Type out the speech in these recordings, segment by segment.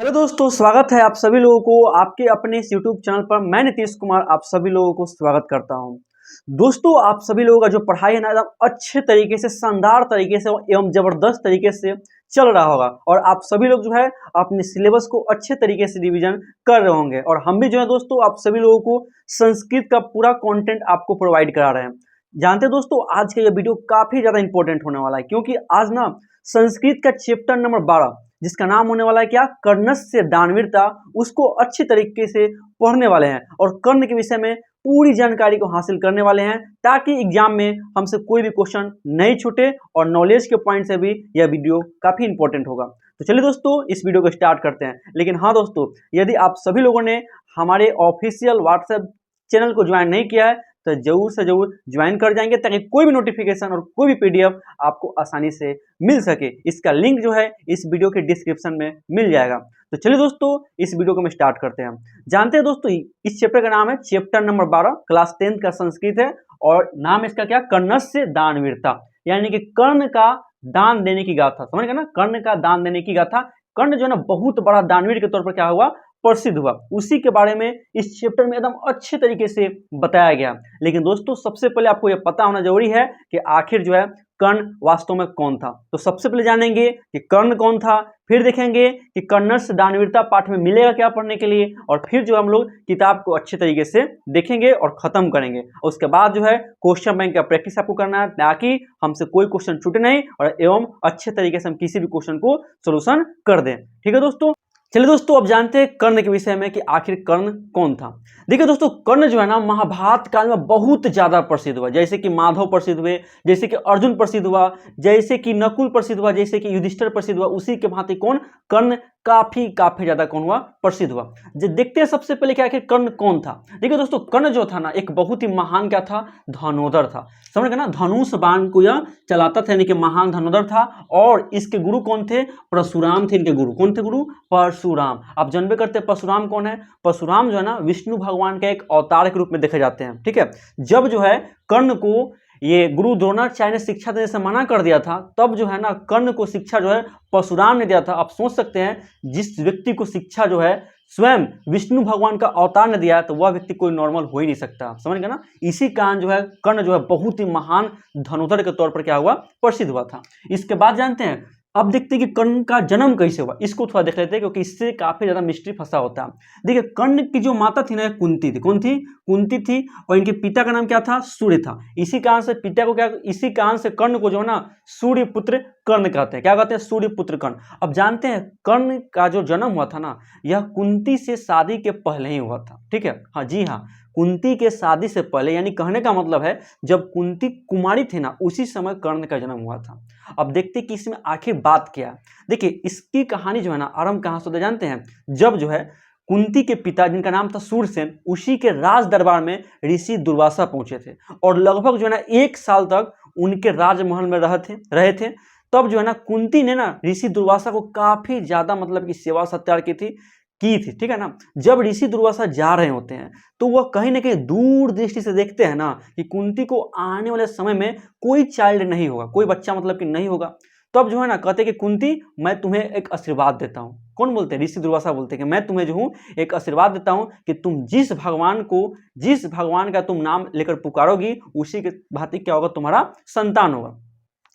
Hello दोस्तों, स्वागत है आप सभी लोगों को आपके अपने इस YouTube चैनल पर। मैं नीतीश कुमार आप सभी लोगों को स्वागत करता हूं। दोस्तों, आप सभी लोगों का जो पढ़ाई है ना, एकदम अच्छे तरीके से, शानदार तरीके से एवं जबरदस्त तरीके से चल रहा होगा और आप सभी लोग जो है अपने सिलेबस को अच्छे तरीके से रिवीजन कर रहे होंगे। और हम भी जो है दोस्तों आप सभी लोगों को संस्कृत का पूरा कॉन्टेंट आपको प्रोवाइड करा रहे हैं। जानते हैं दोस्तों, आज का ये वीडियो काफी ज्यादा इंपॉर्टेंट होने वाला है, क्योंकि आज ना संस्कृत का चैप्टर नंबर 12 जिसका नाम होने वाला है क्या, कर्णस्य दानवीरता, उसको अच्छे तरीके से पढ़ने वाले हैं और कर्ण के विषय में पूरी जानकारी को हासिल करने वाले हैं, ताकि एग्जाम में हमसे कोई भी क्वेश्चन नहीं छूटे और नॉलेज के पॉइंट से भी यह वीडियो काफी इंपॉर्टेंट होगा। तो चलिए दोस्तों, इस वीडियो को स्टार्ट करते हैं। लेकिन हाँ दोस्तों, यदि आप सभी लोगों ने हमारे ऑफिशियल व्हाट्सएप चैनल को ज्वाइन नहीं किया है तो जरूर से जरूर ज्वाइन कर जाएंगे, ताकि कोई भी नोटिफिकेशन और कोई भी पीडीएफ आपको आसानी से मिल सके। इसका लिंक जो है इस वीडियो के डिस्क्रिप्शन में मिल जाएगा। तो चलिए दोस्तों, इस वीडियो को हम स्टार्ट करते हैं। जानते हैं दोस्तों, इस चैप्टर का नाम है चैप्टर नंबर 12, क्लास 10 का संस्कृत है और नाम इसका क्या, कर्णस्य दानवीरता, यानी कि कर्ण का दान देने की गाथा। समझ गए ना, कर्ण का दान देने की गाथा। कर्ण जो है ना बहुत बड़ा दानवीर के तौर पर क्या हुआ, प्रसिद्ध हुआ। उसी के बारे में इस चैप्टर में एकदम अच्छे तरीके से बताया गया। लेकिन दोस्तों, सबसे पहले आपको यह पता होना जरूरी है कि आखिर जो है कर्ण वास्तव में कौन था। तो सबसे पहले जानेंगे कि कर्ण कौन था, फिर देखेंगे कि कर्णस्य दानवीरता पाठ में मिलेगा क्या पढ़ने के लिए, और फिर जो हम लोग किताब को अच्छे तरीके से देखेंगे और खत्म करेंगे। और उसके बाद जो है क्वेश्चन बैंक का प्रैक्टिस आपको करना है, ताकि हमसे कोई क्वेश्चन छूटे नहीं और एवं अच्छे तरीके से हम किसी भी क्वेश्चन को सोल्यूशन कर दें। ठीक है दोस्तों, चलिए दोस्तों, अब जानते हैं कर्ण के विषय में कि आखिर कर्ण कौन था। देखिए दोस्तों, कर्ण जो है ना महाभारत काल में बहुत ज्यादा प्रसिद्ध हुआ। जैसे कि माधव प्रसिद्ध हुए, जैसे कि अर्जुन प्रसिद्ध हुआ, जैसे कि नकुल प्रसिद्ध हुआ, जैसे कि युधिष्ठिर प्रसिद्ध हुआ, उसी के भांति कौन, कर्ण काफी ज्यादा कौन हुआ, प्रसिद्ध हुआ। जो देखते हैं सबसे पहले कि आखिर कर्ण कौन था। देखिए दोस्तों, कर्ण जो था ना एक बहुत ही महान क्या था, धनुर्धर था। समझ गए ना, धनुष बाण को यह चलाता था, यानी कि महान धनुर्धर था। और इसके गुरु कौन थे, परशुराम थे। इनके गुरु कौन थे, गुरु परशुराम। आप जानबे करते हैं परशुराम कौन है। परशुराम जो है ना विष्णु भगवान के एक अवतार के रूप में देखे जाते हैं। ठीक है, जब जो है कर्ण को ये गुरु द्रोणाचार्य ने शिक्षा देने से मना कर दिया था, तब जो है ना कर्ण को शिक्षा जो है परशुराम ने दिया था। आप सोच सकते हैं, जिस व्यक्ति को शिक्षा जो है स्वयं विष्णु भगवान का अवतार ने दिया है, तो वह व्यक्ति कोई नॉर्मल हो ही नहीं सकता। समझ गए ना, इसी कारण जो है कर्ण जो है बहुत ही महान धनुर्धर के तौर पर क्या हुआ, प्रसिद्ध हुआ था। इसके बाद जानते हैं, अब देखते हैं कि कर्ण का जन्म कैसे हुआ, इसको थोड़ा देख लेते हैं, क्योंकि इससे काफी ज्यादा मिस्ट्री फंसा होता है। देखिए, कर्ण की जो माता थी ना कुंती थी। कौन थी, कुंती थी। और इनके पिता का नाम क्या था, सूर्य था। इसी कारण से पिता को क्या, इसी कारण से कर्ण को जो है ना सूर्य पुत्र कर्ण कहते हैं। क्या कहते हैं, सूर्य पुत्र कर्ण। अब जानते हैं कर्ण का जो जन्म हुआ था ना, यह कुंती से शादी के पहले ही हुआ था। ठीक है, हाँ जी हाँ, कुंती के शादी से पहले, यानी कहने का मतलब है जब कुंती कुमारी थी ना, उसी समय कर्ण का जन्म हुआ था। अब देखते कि इसमें आखिर बात क्या है। देखिए, इसकी कहानी जो है ना आरंभ कहाँ से होता है जानते हैं, जब जो है कुंती के पिता जिनका नाम था सूरसेन, उसी के राज दरबार में ऋषि दुर्वासा पहुंचे थे और लगभग जो है ना 1 साल तक उनके राजमहल में रहे थे। तब जो है ना कुंती ने ना ऋषि दुर्वासा को काफी ज्यादा मतलब की सेवा सत्कार की थी। ठीक है ना, जब ऋषि दुर्वासा जा रहे होते हैं तो वह कहीं ना कहीं दूर दृष्टि से देखते हैं ना कि कुंती को आने वाले समय में कोई चाइल्ड नहीं होगा, कोई बच्चा मतलब कि नहीं होगा। तब जो है ना कहते कि कुंती, मैं तुम्हें एक आशीर्वाद देता हूँ। कौन बोलते हैं, ऋषि दुर्वासा बोलते हैं कि मैं तुम्हें जो हूँ एक आशीर्वाद देता हूँ कि तुम जिस भगवान का तुम नाम लेकर पुकारोगी, उसी के भांति क्या होगा, तुम्हारा संतान होगा।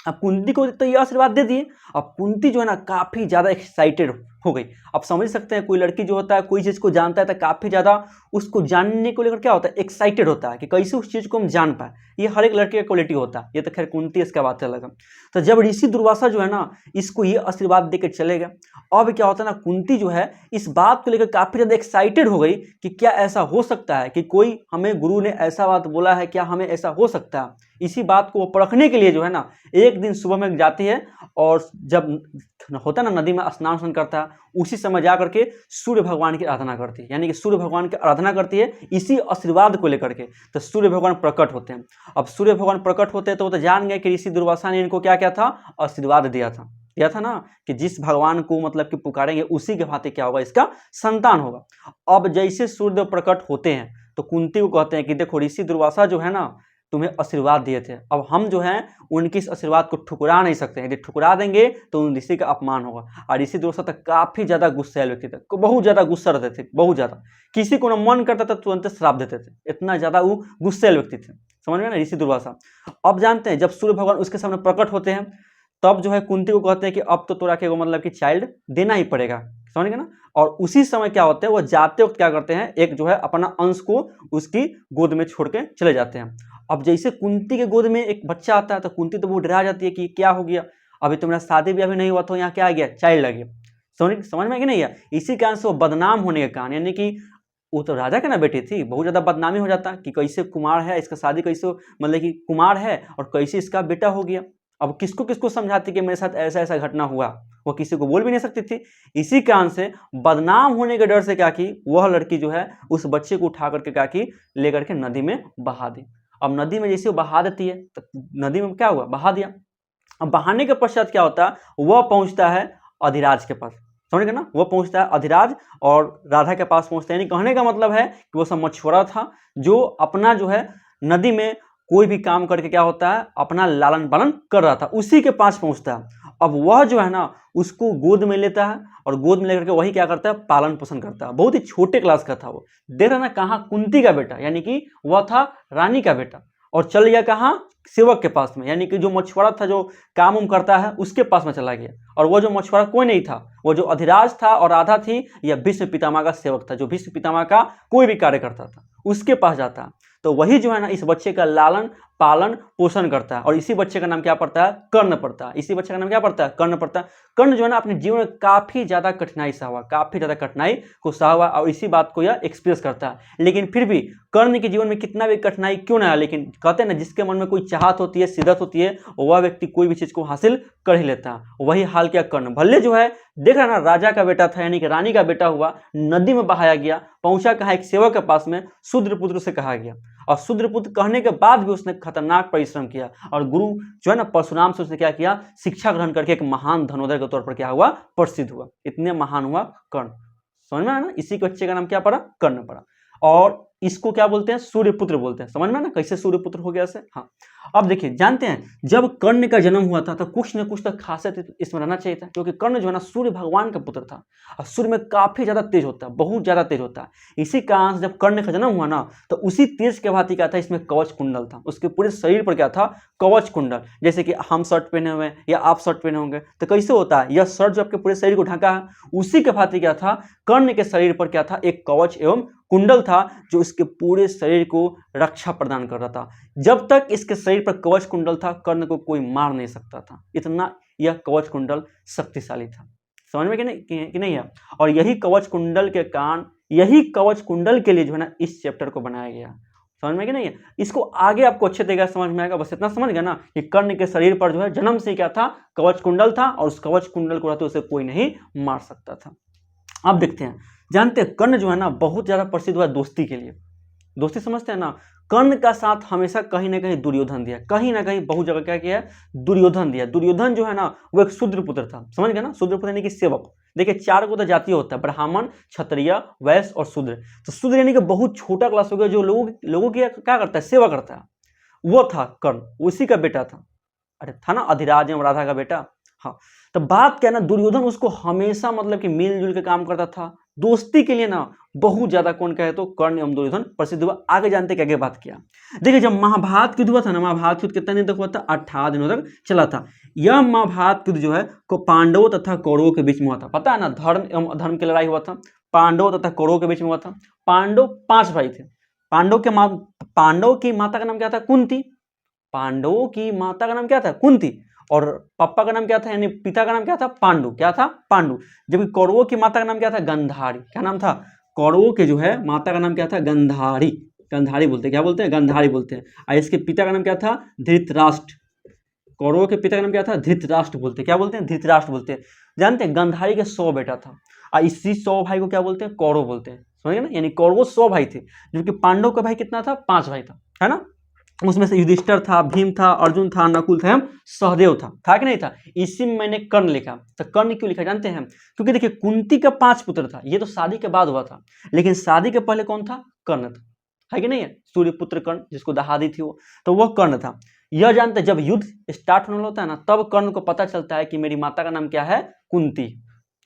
अब कुंती को तो ये आशीर्वाद दे दिए। अब कुंती जो है ना काफी ज्यादा एक्साइटेड हो गई। आप समझ सकते हैं, कोई लड़की जो होता है कोई चीज को जानता है तो काफी ज्यादा उसको जानने को लेकर क्या होता है, एक्साइटेड होता है कि कैसे उस चीज को हम जान पाए। ये हर एक लड़के का क्वालिटी होता है। ये तो खैर कुंती इसका बात अलग है। तो जब ऋषि दुर्वासा जो है ना इसको ये आशीर्वाद देकर चले गए, अब क्या होता है ना, कुंती जो है इस बात को लेकर काफी ज्यादा एक्साइटेड हो गई कि क्या ऐसा हो सकता है कि कोई हमें गुरु ने ऐसा बात बोला है, क्या हमें ऐसा हो सकता है। इसी बात को परखने के लिए जो है ना एक दिन सुबह में जाती है और जब होता है ना नदी में स्नान करता है, उसी समय जा करके सूर्य भगवान की आराधना करती है। यानी कि सूर्य भगवान की आराधना करती है इसी आशीर्वाद को लेकर के। तो सूर्य भगवान प्रकट होते हैं। अब सूर्य भगवान प्रकट होते हैं तो वो तो जान गए कि ऋषि दुर्वासा ने इनको क्या क्या था, आशीर्वाद दिया था ना कि जिस भगवान को मतलब कि पुकारेंगे उसी के भांति क्या होगा, इसका संतान होगा। अब जैसे सूर्यदेव प्रकट होते हैं तो कुंती को कहते हैं कि देखो ऋषि दुर्वासा जो है ना तुम्हें आशीर्वाद दिए थे, अब हम जो हैं उनके इस आशीर्वाद को ठुकरा नहीं सकते हैं, यदि ठुकरा देंगे तो उन ऋषि का अपमान होगा। और ऋषि दुर्वासा तक काफी ज्यादा गुस्सैल व्यक्ति थे, बहुत ज्यादा गुस्सा रहते थे, बहुत ज्यादा, किसी को ना मन करता था तुरंत श्राप देते थे, इतना ज्यादा वो गुस्सैल व्यक्ति थे, समझ में ना, ऋषि दुर्वासा। अब जानते हैं जब सूर्य भगवान उसके सामने प्रकट होते हैं तब जो है कुंती को कहते हैं कि अब तो तोरा के वो मतलब कि चाइल्ड देना ही पड़ेगा, समझ गए ना। और उसी समय क्या होता है, वो जाते वक्त क्या करते हैं, एक जो है अपना अंश को उसकी गोद में छोड़ के चले जाते हैं। अब जैसे कुंती के गोद में एक बच्चा आता है तो कुंती तो वो डरा जाती है कि क्या हो गया, अभी तो मेरा शादी भी अभी नहीं हुआ, तो यहाँ क्या आ गया, चाइल्ड आ गया, समझ में कि नहीं है। इसी कारण से वो बदनाम होने के कारण, यानी कि वो तो राजा के ना बेटी थी, बहुत ज्यादा बदनामी हो जाता कि कैसे कुमार है, इसका शादी कैसे, मतलब कि कुमार है और कैसे इसका बेटा हो गया। अब किसको किसको समझाती कि मेरे साथ ऐसा ऐसा घटना हुआ, वो किसी को बोल भी नहीं सकती थी। इसी कारण से बदनाम होने के डर से क्या की, वह लड़की जो है उस बच्चे को उठा करके क्या की, लेकर के नदी में बहा दी। अब नदी में जैसे वो बहा देती है तो नदी में क्या हुआ, बहा दिया। अब बहाने के पश्चात क्या होता है, वह पहुंचता है अधिराज के पास, समझ गए ना, वो पहुंचता है अधिराज और राधा के पास पहुंचता है। यानी कहने का मतलब है कि वो सब मछुआरा था जो अपना जो है नदी में कोई भी काम करके क्या होता है, अपना लालन पालन कर रहा था, उसी के पास पहुंचता है। अब वह जो है ना उसको गोद में लेता है और गोद में लेकर के वही क्या करता है, पालन पोषण करता है। बहुत ही छोटे क्लास का था वो, देख रहा ना, कहाँ कुंती का बेटा, यानी कि वह था रानी का बेटा, और चल गया कहाँ, सेवक के पास में, यानी कि जो मछुआरा था जो काम उम करता है उसके पास में चला गया। और वो जो मछुआरा कोई नहीं था, वो जो अधिराज था और राधा थी, या भीष्म पितामह का सेवक था, जो भीष्म पितामह का कोई भी कार्य करता था उसके पास जाता। तो वही जो है ना इस बच्चे का लालन पालन पोषण करता है, और इसी बच्चे का नाम क्या पड़ता है, कर्ण पड़ता है। इसी बच्चे का नाम क्या पड़ता है, कर्ण पड़ता है। कर्ण जो है ना अपने जीवन में काफी ज्यादा कठिनाई सहा हुआ, काफी ज्यादा कठिनाई को सहा हुआ, और इसी बात को यह एक्सप्रेस करता है। लेकिन फिर भी कर्ण के जीवन में कितना भी कठिनाई क्यों ना आया, लेकिन कहते हैं ना जिसके मन में कोई चाहत होती है, शिद्दत होती है, वह व्यक्ति कोई भी चीज को हासिल कर ही लेता है। वही हाल क्या कर्ण, भले जो है देख रहा ना राजा का बेटा था, यानी कि रानी का बेटा हुआ, नदी में बहाया गया, पहुंचा कहा, एक सेवक के पास में, शूद्रपुत्र से कहा गया। और शूद्रपुत्र कहने के बाद भी उसने खतरनाक परिश्रम किया, और गुरु जो है ना परशुराम से उसने क्या किया, शिक्षा ग्रहण करके एक महान धनुर्धर के तौर पर क्या हुआ, प्रसिद्ध हुआ। इतने महान हुआ कर्ण, समझ में है ना। इसी के बच्चे का नाम क्या पड़ा, कर्ण पड़ा। और इसको क्या बोलते हैं, सूर्यपुत्र बोलते हैं, समझ में ना कैसे सूर्यपुत्र हो गया से। हाँ, अब देखिए जानते हैं जब कर्ण का जन्म हुआ था तो कुछ न कुछ तो खासियत इसमें रहना चाहिए था, क्योंकि कर्ण जो है ना सूर्य भगवान का पुत्र था, और सूर्य में काफी ज्यादा तेज होता है, बहुत ज्यादा तेज होता है। इसी कारण से जब कर्ण का जन्म हुआ ना तो उसी तेज के भांति क्या था, इसमें कवच कुंडल था, उसके पूरे शरीर पर क्या था, कवच कुंडल। जैसे कि हम शर्ट पहने हुए या आप शर्ट पहने होंगे तो कैसे होता है, यह शर्ट जो आपके पूरे शरीर को ढका है, उसी के भांति क्या था, कर्ण के शरीर पर क्या था, एक कवच एवं कुंडल था जो इसके पूरे शरीर को रक्षा प्रदान कर रहा था। जब तक इसके शरीर पर कवच कुंडल था कर्ण को कोई मार नहीं सकता था, इतना यह कवच कुंडल शक्तिशाली था, समझ में कि नहीं है। और यही कवच कुंडल के कारण, यही कवच कुंडल के लिए जो है ना इस चैप्टर को बनाया गया, समझ में कि नहीं है। इसको आगे आपको अच्छे तरीके से समझ में आएगा, बस इतना समझ गया ना कि कर्ण के शरीर पर जो है जन्म से क्या था, कवच कुंडल था, और उस कवच कुंडल को रहते उसे कोई नहीं मार सकता था। अब देखते हैं, जानते हैं कर्ण जो है ना बहुत ज्यादा प्रसिद्ध हुआ दोस्ती के लिए, दोस्ती समझते हैं ना। कर्ण का साथ हमेशा कहीं ना कहीं दुर्योधन दिया, कहीं ना कहीं बहुत जगह क्या किया है, दुर्योधन दिया। दुर्योधन जो है ना वो एक शूद्रपुत्र था, समझ गए ना, शूद्रपुत्र यानी कि सेवक। देखिए चार को तो जाति होता है, ब्राह्मण, क्षत्रिय, वैश्य और शूद्र। तो शूद्र यानी कि बहुत छोटा क्लास हो गया, जो लोगों की क्या करता है, सेवा करता है, वो था कर्ण, उसी का बेटा था। अरे था ना अधिराज एवं राधा का बेटा। हाँ, तो बात क्या ना, दुर्योधन उसको हमेशा मतलब कि मिलजुल के काम करता था, दोस्ती के लिए ना बहुत ज्यादा कौन कहे तो कर्ण एवं दुर्योधन प्रसिद्ध हुआ। आगे जानते क्या बात किया, देखिए जब महाभारत युद्ध हुआ था ना, महाभारत युद्ध कितने दिन तक हुआ था, 18 दिनों तक चला था। यह महाभारत युद्ध जो है को पांडवों तथा कौरवों के बीच में हुआ था। पता है ना, धर्म एवं अधर्म की लड़ाई हुआ था, पांडवों तथा कौरवों के बीच में हुआ था। पांडव 5 भाई थे। पांडव की माता का नाम क्या था, कुंती। पांडवों की माता का नाम क्या था, कुंती, और पापा का नाम क्या था, यानी पिता का नाम क्या था, पांडु, क्या था, पांडु। जबकि कौरवों की माता का नाम क्या था, गंधारी। क्या नाम था, कौरवों के जो है माता का नाम क्या था, गंधारी। गंधारी बोलते हैं, क्या बोलते हैं, गंधारी बोलते हैं। और इसके पिता का नाम क्या था, धृतराष्ट्र। कौरवों के पिता का नाम क्या था, धृतराष्ट्र बोलते हैं, क्या बोलते हैं, धृतराष्ट्र बोलते हैं। जानते हैं गंधारी के 100 बेटा था, और इसी 100 भाई को क्या बोलते हैं, कौरव बोलते हैं, समझ गए ना। यानी कौरवों 100 भाई थे, जबकि पांडव का भाई कितना था, 5 भाई था, है ना। उसमें से युधिष्ठिर था, भीम था, अर्जुन था, नकुल था, सहदेव था कि नहीं था। इसी में मैंने कर्ण लिखा। तो कर्ण क्यों लिखा जानते हैं, क्योंकि देखिए कुंती का 5 पुत्र था, ये तो शादी के बाद हुआ था, लेकिन शादी के पहले कौन था, कर्ण था, है कि नहीं है, सूर्यपुत्र कर्ण जिसको दहादी थी वो, तो वह कर्ण था। यह जानते जब युद्ध स्टार्ट होने होता है ना, तब कर्ण को पता चलता है कि मेरी माता का नाम क्या है, कुंती।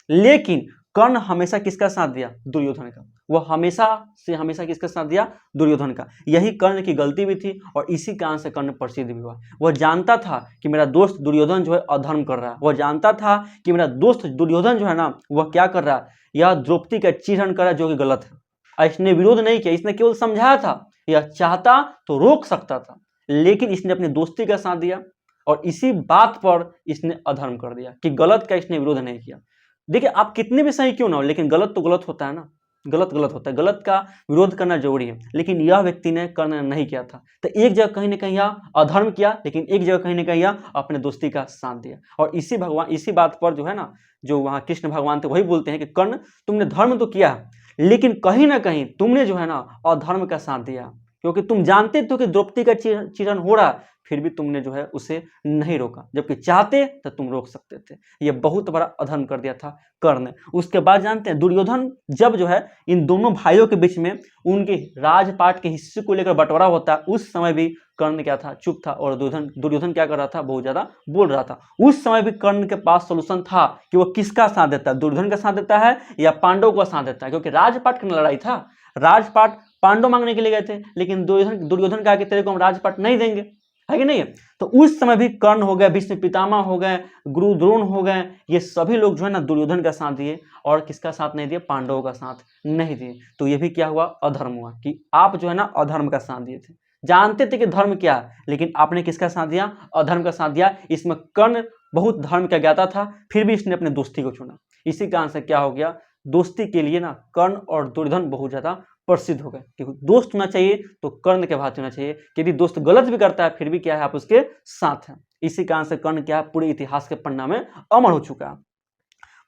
लेकिन कर्ण हमेशा किसका साथ दिया, दुर्योधन का। वह हमेशा से हमेशा किसका साथ दिया, दुर्योधन का। यही कर्ण की गलती भी थी और इसी कारण से कर्ण प्रसिद्ध भी हुआ। वह जानता था कि मेरा दोस्त दुर्योधन जो है अधर्म कर रहा है, वह जानता था कि मेरा दोस्त दुर्योधन जो है ना, वह क्या कर रहा है, यह द्रौपदी का चीरहरण कर रहा है, जो कि गलत है। इसने विरोध नहीं किया, इसने केवल समझाया था। यह चाहता तो रोक सकता था, लेकिन इसने अपनी दोस्ती का साथ दिया और इसी बात पर इसने अधर्म कर दिया कि गलत का इसने विरोध नहीं किया। देखिए, आप कितने भी सही क्यों ना हो, लेकिन गलत तो गलत होता है ना, गलत गलत होता है, गलत का विरोध करना जरूरी है। लेकिन यह व्यक्ति ने कर्ण नहीं किया था, तो एक जगह कहीं ना कहीं यह अधर्म किया, लेकिन एक जगह कहीं ना कहीं यह अपने दोस्ती का साथ दिया। और इसी बात पर जो है ना, जो वहाँ कृष्ण भगवान थे वही बोलते हैं कि कर्ण, तुमने धर्म तो किया, लेकिन कहीं ना कहीं तुमने जो है ना अधर्म का साथ दिया, क्योंकि तुम जानते थे कि द्रौपदी का चीरहरण हो रहा, फिर भी तुमने जो है उसे नहीं रोका, जबकि चाहते तो तुम रोक सकते थे। ये बहुत बड़ा अधर्म कर दिया था कर्ण। उसके बाद जानते हैं दुर्योधन जब जो है इन दोनों भाइयों के बीच में उनके राजपाट के हिस्से को लेकर बंटवारा होता है, उस समय भी कर्ण क्या था, चुप था, और दुर्योधन क्या कर रहा था, बहुत ज्यादा बोल रहा था। उस समय भी कर्ण के पास सोल्यूशन था कि वो किसका साथ देता है, दुर्योधन का साथ देता है या पांडव का साथ देता है, क्योंकि राजपाट की लड़ाई था। राजपाट पांडव मांगने के लिए गए थे, लेकिन दुर्योधन कहा कि तेरे को हम राजपाट नहीं देंगे, है कि नहीं है। तो उस समय भी कर्ण हो गए, भीष्म पितामह हो गए, गुरु द्रोण हो गए, ये सभी लोग जो है ना दुर्योधन का साथ दिए और किसका साथ नहीं दिए, पांडवों का साथ नहीं दिए। तो ये भी क्या हुआ, अधर्म हुआ कि आप जो है ना अधर्म का साथ दिए थे। जानते थे कि धर्म क्या है, लेकिन आपने किसका साथ दिया, अधर्म का साथ दिया। इसमें कर्ण बहुत धर्म का ज्ञाता था, फिर भी इसने अपने दोस्ती को चुना। इसी कारण से क्या हो गया, दोस्ती के लिए ना कर्ण और दुर्योधन बहुत ज्यादा प्रसिद्ध हो गए। क्योंकि दोस्त होना चाहिए तो कर्ण के भांति होना चाहिए, यदि दोस्त गलत भी करता है फिर भी क्या है, आप उसके साथ हैं। इसी कारण से कर्ण क्या है, पूरे इतिहास के पन्ना में अमर हो चुका है।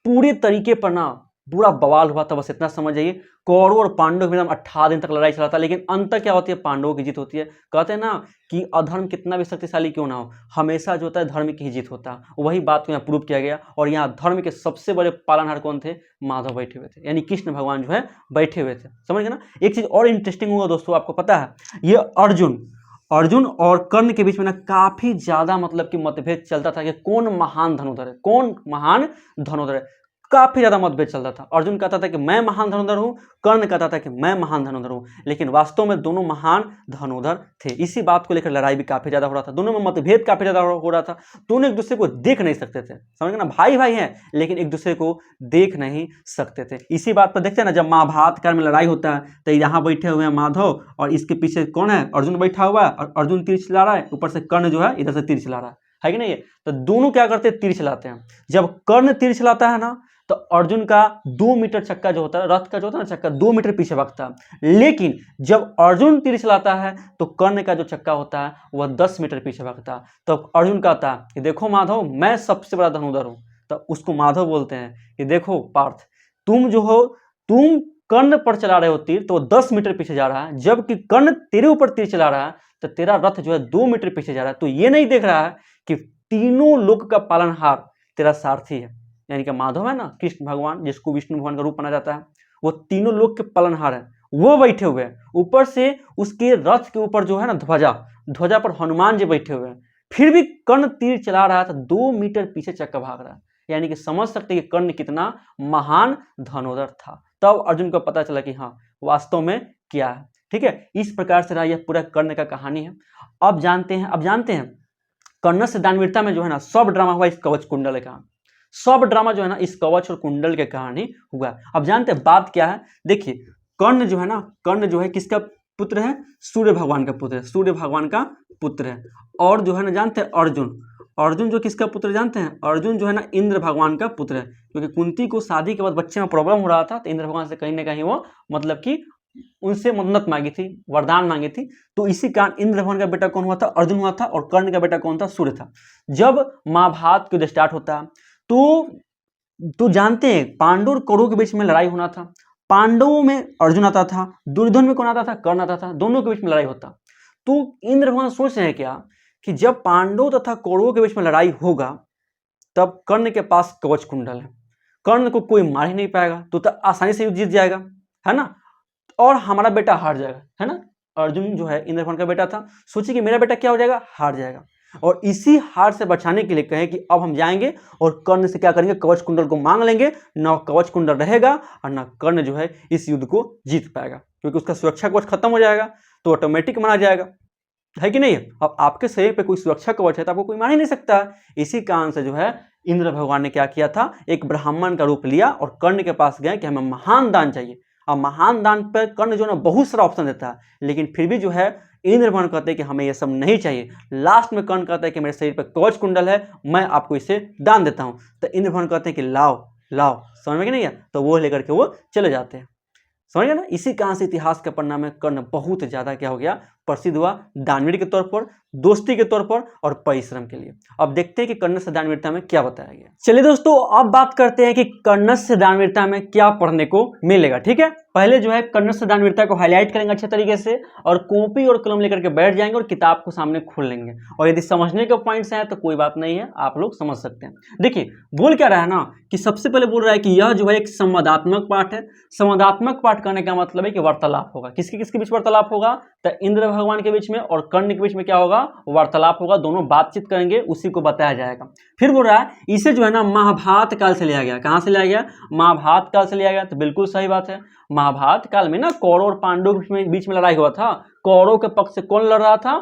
पूरे तरीके पर ना पूरा बवाल हुआ था, बस इतना समझ जाइए। कौरव और पांडव में 18 दिन तक लड़ाई चला था, लेकिन अंत क्या होती है, पांडवों की जीत होती है। कहते हैं ना कि अधर्म कितना भी शक्तिशाली क्यों ना हो, हमेशा जो होता है धर्म की ही जीत होता है। वही बात को यहाँ प्रूव किया गया। और यहाँ धर्म के सबसे बड़े पालनहार कौन थे, माधव बैठे हुए थे, यानी कृष्ण भगवान जो है बैठे हुए थे। समझ गए ना। एक चीज और इंटरेस्टिंग हुआ दोस्तों, आपको पता है ये अर्जुन और कर्ण के बीच में ना काफी ज्यादा मतलब कि मतभेद चलता था कि कौन महान धनुधर है, कौन महान धनुधर है। काफी ज्यादा मतभेद चलता था। अर्जुन कहता था कि मैं महान धनुधर हूं, कर्ण कहता था कि मैं महान धनुधर हूं, लेकिन वास्तव में दोनों महान धनुधर थे। इसी बात को लेकर लड़ाई भी काफी ज्यादा हो रहा था, दोनों में मतभेद काफी ज्यादा हो रहा था। दोनों एक दूसरे को देख नहीं सकते थे, समझ गए ना, भाई भाई हैं लेकिन एक दूसरे को देख नहीं सकते थे। इसी बात पर देखते हैं ना, जब महाभारत काल में लड़ाई होता है तो यहाँ बैठे हुए हैं माधव और इसके पीछे कौन है, अर्जुन बैठा हुआ है, और अर्जुन तीर चला रहा है, ऊपर से कर्ण जो है इधर से तीर चला रहा है कि नहीं। तो दोनों क्या करते हैं, तीर चलाते हैं। जब कर्ण तीर चलाता है ना, तो अर्जुन का 2 मीटर चक्का जो होता है, रथ का जो होता है ना चक्का, 2 मीटर पीछे भागता है। लेकिन जब अर्जुन तीर चलाता है तो कर्ण का जो चक्का होता है वह 10 मीटर पीछे भागता है। तो अर्जुन कहता है कि देखो माधव, मैं सबसे बड़ा धनुधर हूं। तो उसको माधव बोलते हैं कि देखो पार्थ, तुम जो हो, तुम कर्ण पर चला रहे हो तीर तो 10 मीटर पीछे जा रहा है, जबकि कर्ण तेरे ऊपर तीर चला रहा है तो तेरा रथ जो है 2 मीटर पीछे जा रहा है। तो ये नहीं देख रहा है कि तीनों लोक का पालनहार तेरा सारथी है, यानी कि माधव है ना, कृष्ण भगवान जिसको विष्णु भगवान का रूप माना जाता है, वो तीनों लोग के पालनहार है, वो बैठे हुए हैं। ऊपर से उसके रथ के ऊपर जो है ना ध्वजा पर हनुमान जी बैठे हुए हैं, फिर भी कर्ण तीर चला रहा था, 2 मीटर पीछे चक्का भाग रहा है। यानी कि समझ सकते हैं कि कर्ण कितना महान धनुधर था। तब अर्जुन को पता चला कि हाँ वास्तव में क्या है। ठीक है, इस प्रकार से रहा यह पूरा कर्ण का कहानी है। अब जानते हैं कर्ण से दानवीरता में जो है ना सब ड्रामा हुआ इस कवच कुंडल का, सब ड्रामा जो है ना इस कवच और कुंडल के कहानी हुआ। अब जानते हैं बात क्या है। देखिए कर्ण जो है किसका पुत्र है, सूर्य भगवान का पुत्र है, सूर्य भगवान का पुत्र है। और जो है ना जानते हैं अर्जुन जो किसका पुत्र जानते हैं, अर्जुन जो है ना इंद्र भगवान का पुत्र है। क्योंकि कुंती को शादी के बाद बच्चे में प्रॉब्लम हो रहा था, तो इंद्र भगवान से कहीं ना कहीं वो मतलब कि उनसे मन्नत मांगी थी, वरदान मांगी थी। तो इसी कारण इंद्र भगवान का बेटा कौन हुआ था, अर्जुन हुआ था, और कर्ण का बेटा कौन था, सूर्य था। जब महाभारत युद्ध स्टार्ट होता तो जानते हैं पांडव और कौरव के बीच में लड़ाई होना था। पांडवों में अर्जुन आता था, दुर्योधन में कौन आता था, कर्ण आता था, दोनों के बीच में लड़ाई होता। तो इंद्र भगवान सोच रहे हैं क्या कि जब पांडव तथा कौरवों के बीच में लड़ाई होगा तब कर्ण के पास कवच कुंडल है, कर्ण को कोई मार ही नहीं पाएगा, तो आसानी से युद्ध जीत जाएगा, है ना, और हमारा बेटा हार जाएगा, है ना, अर्जुन जो है इंद्र भगवान का बेटा था, सोचिए कि मेरा बेटा क्या हो जाएगा, हार जाएगा। और इसी हार से बचाने के लिए कहे कि अब हम जाएंगे और कर्ण से क्या करेंगे, कवच कुंडल को मांग लेंगे, न कवच कुंडल रहेगा और न कर्ण जो है इस युद्ध को जीत पाएगा, क्योंकि उसका सुरक्षा कवच खत्म हो जाएगा तो ऑटोमेटिक मारा जाएगा, है कि नहीं है। अब आपके शरीर पे कोई सुरक्षा कवच है तो आपको कोई मार ही नहीं सकता। इसी कारण से जो है इंद्र भगवान ने क्या किया था, एक ब्राह्मण का रूप लिया और कर्ण के पास गए कि हमें महान दान चाहिए। अब महान दान पर कर्ण जो है ना बहुत सारा ऑप्शन देता है, लेकिन फिर भी जो है इंद्र भगवान कहते हैं कि हमें यह सब नहीं चाहिए। लास्ट में कर्ण कहता है कि मेरे शरीर पर कवच कुंडल है, मैं आपको इसे दान देता हूं। तो इंद्र भगवान कहते हैं कि लाओ लाओ, समझ में कि नहीं है, तो वो लेकर के वो चले जाते हैं, समझ गए ना। इसी कारण से इतिहास के पन्ना में कर्ण बहुत ज्यादा क्या हो गया, प्रसिद्ध हुआ, दानवीर के तौर पर, दोस्ती के तौर पर और परिश्रम के लिए। अब देखते हैं कि कर्ण से दानवीरता में क्या बताया गया। चलिए दोस्तों, अब बात करते हैं कि कर्ण से दानवीरता में क्या पढ़ने को मिलेगा। ठीक है, पहले जो है कर्ण से दानवीरता को हाईलाइट करेंगे अच्छे तरीके से और कॉपी और कलम लेकर के बैठ जाएंगे और किताब को सामने खोल लेंगे, और यदि समझने के पॉइंट्स हैं तो कोई बात नहीं है, आप लोग समझ सकते हैं। देखिए बोल क्या रहा है ना कि सबसे पहले बोल रहा है कि यह जो है एक संवादात्मक पाठ है। संवादात्मक पाठ करने का मतलब है कि वार्तालाप होगा। किसके किसके बीच वार्तालाप होगा, तो इंद्र भगवान के बीच में और कर्ण के बीच में क्या होगा, वार्तालाप होगा, दोनों बातचीत करेंगे, उसी को बताया जाएगा। फिर बोल रहा है इसे जो है ना महाभारत काल से लिया गया। कहां से लिया गया, महाभारत काल से लिया गया, तो बिल्कुल सही बात है। महाभारत काल में ना कौरव और पांडव के बीच में लड़ाई हुआ था। कौरव के पक्ष से कौन लड़ रहा था,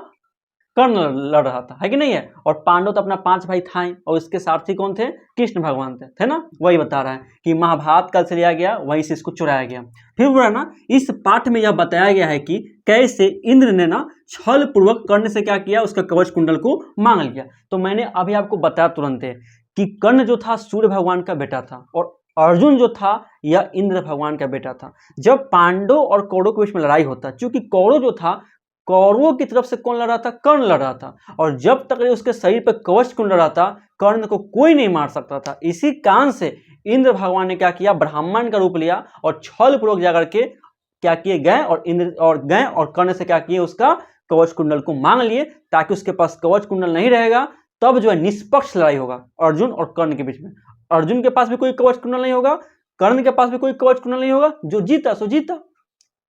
कर्ण लड़ रहा था, है कि नहीं है। और पांडव तो अपना 5 भाई था और इसके सारथी कौन थे, कृष्ण भगवान थे ना। वही बता रहा है कि महाभारत काल से लिया गया, वहीं से इसको चुराया गया। फिर बोला ना इस पाठ में यह बताया गया है कि कैसे इंद्र ने ना छल पूर्वक कर्ण से क्या किया, उसका कवच कुंडल को मांग लिया। तो मैंने अभी आपको बताया तुरंत है कि कर्ण जो था सूर्य भगवान का बेटा था और अर्जुन जो था यह इंद्र भगवान का बेटा था। जब पांडव और कौरव के बीच में लड़ाई होता, चूंकि कौरव जो था, कौरवों की तरफ से कौन लड़ रहा था, कर्ण लड़ रहा था, और जब तक उसके शरीर पर कवच कुंडल रहा था कर्ण को कोई नहीं मार सकता था। इसी कारण से इंद्र भगवान ने क्या किया, ब्राह्मण का रूप लिया और छल पूर्वक जाकर के क्या किए गए और कर्ण से क्या किए, उसका कवच कुंडल को मांग लिए, ताकि उसके पास कवच कुंडल नहीं रहेगा, तब जो है निष्पक्ष लड़ाई होगा अर्जुन और कर्ण के बीच में। अर्जुन के पास भी कोई कवच कुंडल नहीं होगा, कर्ण के पास भी कोई कवच कुंडल नहीं होगा, जो जीता सो जीता,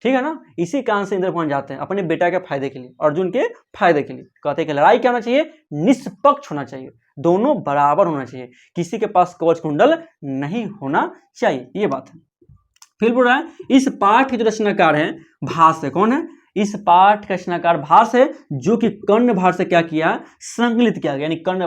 ठीक है ना। इसी कारण से इंद्र भगवान जाते हैं अपने बेटा के फायदे के लिए, अर्जुन के फायदे के लिए। कहते हैं कि लड़ाई क्या होना चाहिए, निष्पक्ष होना चाहिए, दोनों बराबर होना चाहिए, किसी के पास कवच कुंडल नहीं होना चाहिए, ये बात है। फिर बोल रहा है इस पाठ के जो रचनाकार हैं भास है, कौन है, इस पाठ का रचनाकार भास है, जो कि कर्ण भार से क्या किया, संकलित किया गया, यानी कर्ण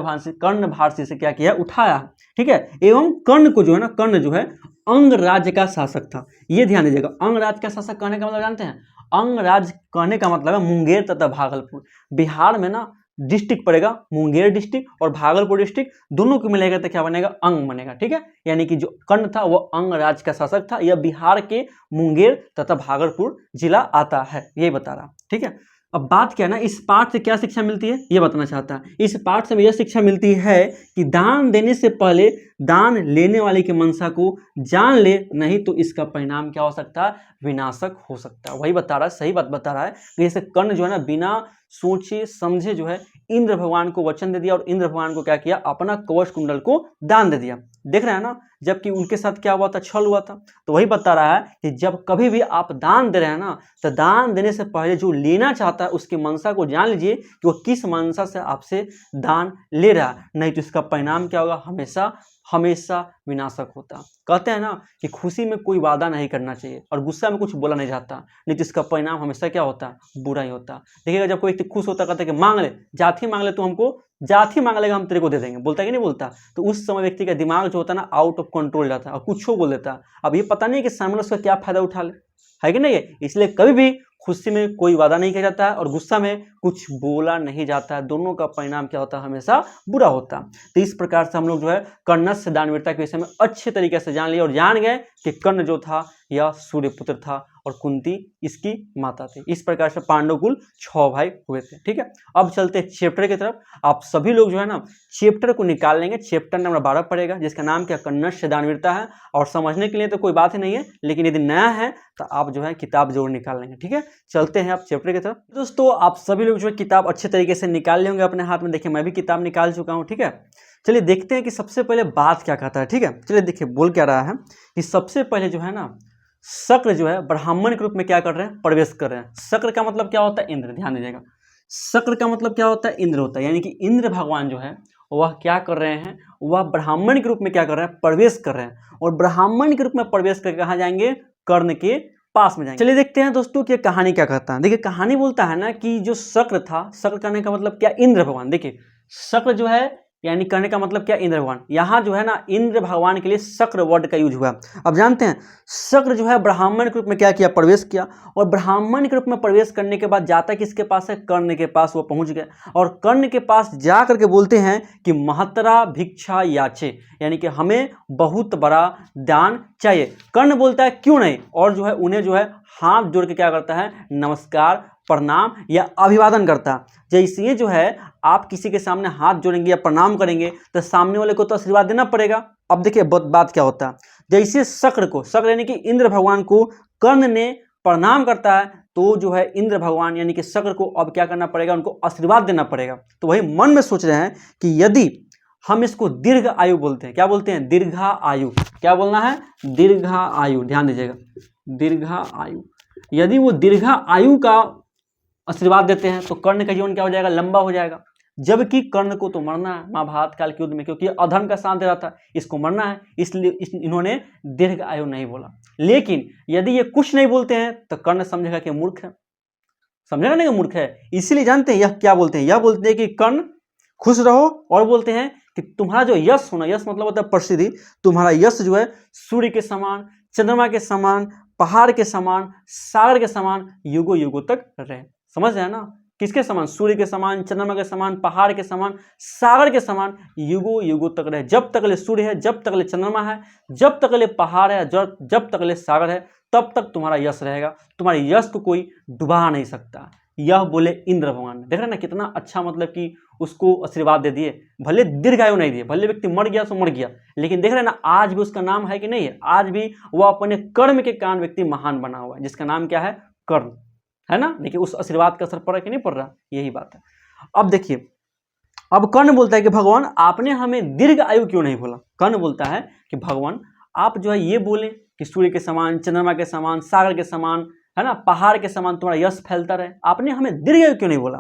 भार से क्या किया, उठाया, ठीक है। एवं कर्ण को जो है ना, कर्ण जो है अंग राज्य का शासक था, ये ध्यान दीजिएगा। अंग राज्य का शासक कहने का मतलब जानते हैं, अंग राज्य कहने का मतलब है मुंगेर तथा भागलपुर। बिहार में ना डिस्ट्रिक्ट पड़ेगा, मुंगेर डिस्ट्रिक्ट और भागलपुर डिस्ट्रिक्ट, दोनों को मिलेगा तो क्या बनेगा, अंग बनेगा, ठीक है। यानी कि जो कर्ण था वो अंग राज्य का शासक था। यह बिहार के मुंगेर तथा भागलपुर जिला आता है, यही बता रहा, ठीक है। अब बात क्या है ना, इस पाठ से क्या शिक्षा मिलती है, ये बताना चाहता है। इस पाठ से यह शिक्षा मिलती है कि दान देने से पहले दान लेने वाले की मंशा को जान ले, नहीं तो इसका परिणाम क्या हो सकता है, विनाशक हो सकता है। वही बता रहा है, सही बात बता रहा है। जैसे कर्ण जो है ना बिना सोचे समझे जो है इंद्र भगवान को वचन दे दिया और इंद्र भगवान को क्या किया, अपना कवच कुंडल को दान दे दिया। देख रहे हैं ना, जबकि उनके साथ क्या हुआ था, छल हुआ था। तो वही बता रहा है कि जब कभी भी आप दान दे रहे हैं ना, तो दान देने से पहले जो लेना चाहता है उसकी मंशा को जान लीजिए कि वो किस मंशा से आपसे दान ले रहा है, नहीं तो इसका परिणाम क्या होगा, हमेशा हमेशा विनाशक होता। कहते हैं ना कि खुशी में कोई वादा नहीं करना चाहिए और गुस्सा में कुछ बोला नहीं जाता, नहीं तो इसका परिणाम हमेशा क्या होता है, बुरा ही होता। देखिएगा जब कोई खुश होता कहता है कि मांग ले, जाति मांग ले, तो हमको जाति मांग लेगा, हम तेरे को दे देंगे, बोलता है कि नहीं बोलता। तो उस समय व्यक्ति का दिमाग जो होता है ना आउट ऑफ कंट्रोल जाता है और कुछ बोल देता है। अब ये पता नहीं कि सामने उसका क्या फायदा उठा ले, है कि नहीं है। इसलिए कभी भी खुशी में कोई वादा नहीं किया जाता है और गुस्सा में कुछ बोला नहीं जाता है, दोनों का परिणाम क्या होता है, हमेशा बुरा होता है। तो इस प्रकार से हम लोग जो है कर्ण से दानवीरता के विषय में अच्छे तरीके से जान लिया और जान गए कि कर्ण जो था यह सूर्यपुत्र था और कुंती इसकी माता थी। इस प्रकार से पांडव कुल 6 भाई हुए थे, ठीक है। अब चलते हैं चैप्टर की तरफ। आप सभी लोग जो है ना चैप्टर को निकाल लेंगे। चैप्टर नंबर 12 पड़ेगा, जिसका नाम क्या, कर्ण से दानवीरता है। और समझने के लिए तो कोई बात ही नहीं है, लेकिन यदि नया है तो आप जो है किताब जरूर निकाल लेंगे, ठीक है। चलते हैं आप चैप्टर की तरफ। दोस्तों आप सभी लोग जो है किताब अच्छे तरीके से निकाल लेंगे अपने हाथ में। देखिए मैं भी किताब निकाल चुका हूँ, ठीक है। चलिए देखते हैं कि सबसे पहले बात क्या कहता है, ठीक है। चलिए देखिए बोल क्या रहा है कि सबसे पहले जो है ना शक्र जो है ब्राह्मण के रूप में क्या कर रहे हैं, प्रवेश कर रहे हैं। शक्र का मतलब क्या होता है, इंद्र, ध्यान दीजिएगा। शक्र का मतलब क्या होता है, इंद्र होता है, यानी कि इंद्र भगवान जो है वह क्या कर रहे हैं, वह ब्राह्मण के रूप में क्या कर रहे हैं, प्रवेश कर रहे हैं। और ब्राह्मण के रूप में प्रवेश करके कहाँ जाएंगे, कर्ण के पास में जाएंगे। चलिए देखते हैं दोस्तों कि कहानी क्या कहता है। देखिए कहानी बोलता है ना कि जो शक्र था, शक्र करने का मतलब क्या, इंद्र भगवान। देखिए शक्र जो है यानी करने का मतलब क्या, इंद्र भगवान। यहाँ जो है ना इंद्र भगवान के लिए शक्र वर्ड का यूज हुआ। अब जानते हैं शक्र जो है ब्राह्मण के रूप में क्या किया, प्रवेश किया। और ब्राह्मण के रूप में प्रवेश करने के बाद जाता किसके पास है, कर्ण के पास वो पहुंच गए। और कर्ण के पास जा करके बोलते हैं कि महतरा भिक्षा याचे, यानी कि हमें बहुत बड़ा दान चाहिए। कर्ण बोलता है क्यों नहीं, और जो है उन्हें जो है हाथ जोड़ के क्या करता है, नमस्कार प्रणाम या अभिवादन करता है। जैसे जो है आप किसी के सामने हाथ जोड़ेंगे या प्रणाम करेंगे तो सामने वाले को तो आशीर्वाद देना पड़ेगा। अब देखिए बात क्या होता है, जैसे शक्र को, शक्र यानी कि इंद्र भगवान को कर्ण ने प्रणाम करता है तो जो है इंद्र भगवान यानी कि शक्र को अब क्या करना पड़ेगा, उनको आशीर्वाद देना पड़ेगा। तो वही मन में सोच रहे हैं कि यदि हम इसको दीर्घ आयु बोलते हैं, क्या बोलते हैं, दीर्घा आयु। क्या बोलना है, दीर्घा आयु, ध्यान दीजिएगा, दीर्घा आयु। यदि वो दीर्घा आयु का आशीर्वाद देते हैं तो कर्ण का जीवन क्या हो जाएगा, लंबा हो जाएगा। जबकि कर्ण को तो मरना है महाभारत काल के युद्ध में, क्योंकि अधर्म का साथ दे रहा था, इसको मरना है, इसलिए इन्होंने दीर्घ आयु नहीं बोला। लेकिन यदि ये कुछ नहीं बोलते हैं तो कर्ण समझेगा कि मूर्ख है, समझेगा नहीं मूर्ख है। इसीलिए जानते हैं यह क्या बोलते हैं, यह बोलते हैं कि कर्ण खुश रहो, और बोलते हैं कि तुम्हारा जो यश होना, यश मतलब होता है प्रसिद्धि, तुम्हारा यश जो है सूर्य के समान, चंद्रमा के समान, पहाड़ के समान, सागर के समान युगों युगों तक रहे। समझ रहे हैं ना, किसके समान, सूर्य के समान, चंद्रमा के समान, पहाड़ के समान, सागर के समान युगों युगों तक रहे। जब तक ले सूर्य है, जब तक ले चंद्रमा है, जब तक ले पहाड़ है, जब तक ले सागर है, तब तक तुम्हारा यश रहेगा। तुम्हारे यश को कोई डुबा नहीं सकता। यह बोले इंद्र भगवान ने। देख रहे ना कितना अच्छा, मतलब कि उसको आशीर्वाद दे दिए। भले दीर्घायु नहीं दिए, भले व्यक्ति मर गया तो मर गया, लेकिन देख रहे ना आज भी उसका नाम है कि नहीं है, आज भी वह अपने कर्म के कारण व्यक्ति महान बना हुआ है, जिसका नाम क्या है, कर्ण, है ना। देखिए उस आशीर्वाद का असर पड़ रहा कि नहीं पड़ रहा, यही बात है। अब देखिए, अब कर्ण बोलता है कि भगवान आपने हमें दीर्घ आयु क्यों नहीं बोला। कर्ण बोलता है कि भगवान आप जो है ये बोले कि सूर्य के समान, चंद्रमा के समान, सागर के समान, है ना, पहाड़ के समान तुम्हारा यश फैलता रहे, आपने हमें दीर्घ आयु क्यों नहीं बोला।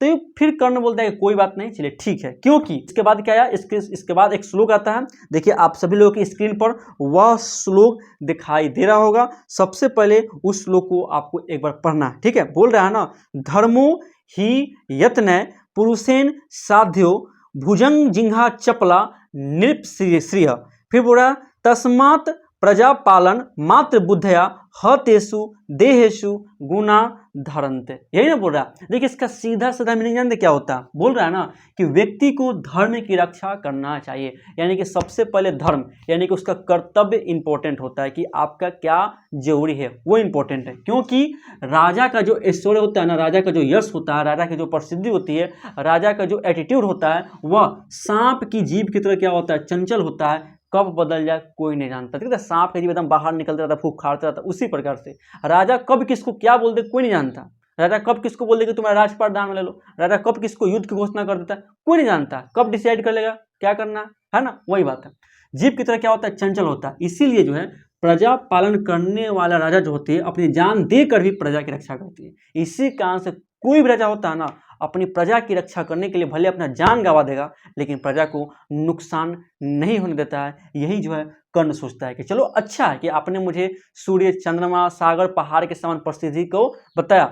तो फिर कर्ण बोलता है कि कोई बात नहीं, चलिए ठीक है, क्योंकि इसके बाद क्या आया, इसके बाद एक श्लोक आता है। देखिए आप सभी लोगों की स्क्रीन पर वह श्लोक दिखाई दे रहा होगा। सबसे पहले उस श्लोक को आपको एक बार पढ़ना है, ठीक है। बोल रहा है ना, धर्मो ही यत्न पुरुषेन साध्यो भुजंग जिंघा चपला नृप श्रिय। फिर बोल रहा तस्मात् प्रजापालन मात्र बुद्धया हतेषु देहेषु गुना धरन्ते, यही ना बोल रहा है। देखिए इसका सीधा सीधा मीनिंग जानते क्या होता है, बोल रहा है ना कि व्यक्ति को धर्म की रक्षा करना चाहिए, यानी कि सबसे पहले धर्म यानी कि उसका कर्तव्य इंपॉर्टेंट होता है, कि आपका क्या जरूरी है वो इंपॉर्टेंट है। क्योंकि राजा का जो ऐश्वर्य होता है ना, राजा का जो यश होता है, राजा की जो प्रसिद्धि होती है, राजा का जो एटीट्यूड होता है, वह सांप की जीभ की तरह क्या होता है, चंचल होता है, कब बदल जाए कोई नहीं जानता। ठीक है, सांप का जीव एकदम बाहर निकलता रहता, फूंक खाड़ता रहता, उसी प्रकार से राजा कब किसको क्या बोल दे कोई नहीं जानता। राजा कब किसको बोल दे कि तुम्हारा राजपाट दान में ले लो, राजा कब किसको युद्ध की घोषणा कर देता है कोई नहीं जानता, कब डिसाइड कर लेगा क्या करना है ना, वही बात है। जीव की तरह क्या होता है, चंचल होता है। इसीलिए जो है प्रजा पालन करने वाला राजा जो होती है अपनी जान देकर भी प्रजा की रक्षा करती है। इसी कारण से कोई भी राजा होता है ना, अपनी प्रजा की रक्षा करने के लिए भले अपना जान गंवा देगा, लेकिन प्रजा को नुकसान नहीं होने देता है। यही जो है कर्ण सोचता है कि चलो अच्छा है कि आपने मुझे सूर्य, चंद्रमा, सागर, पहाड़ के समान प्रसिद्धि को बताया,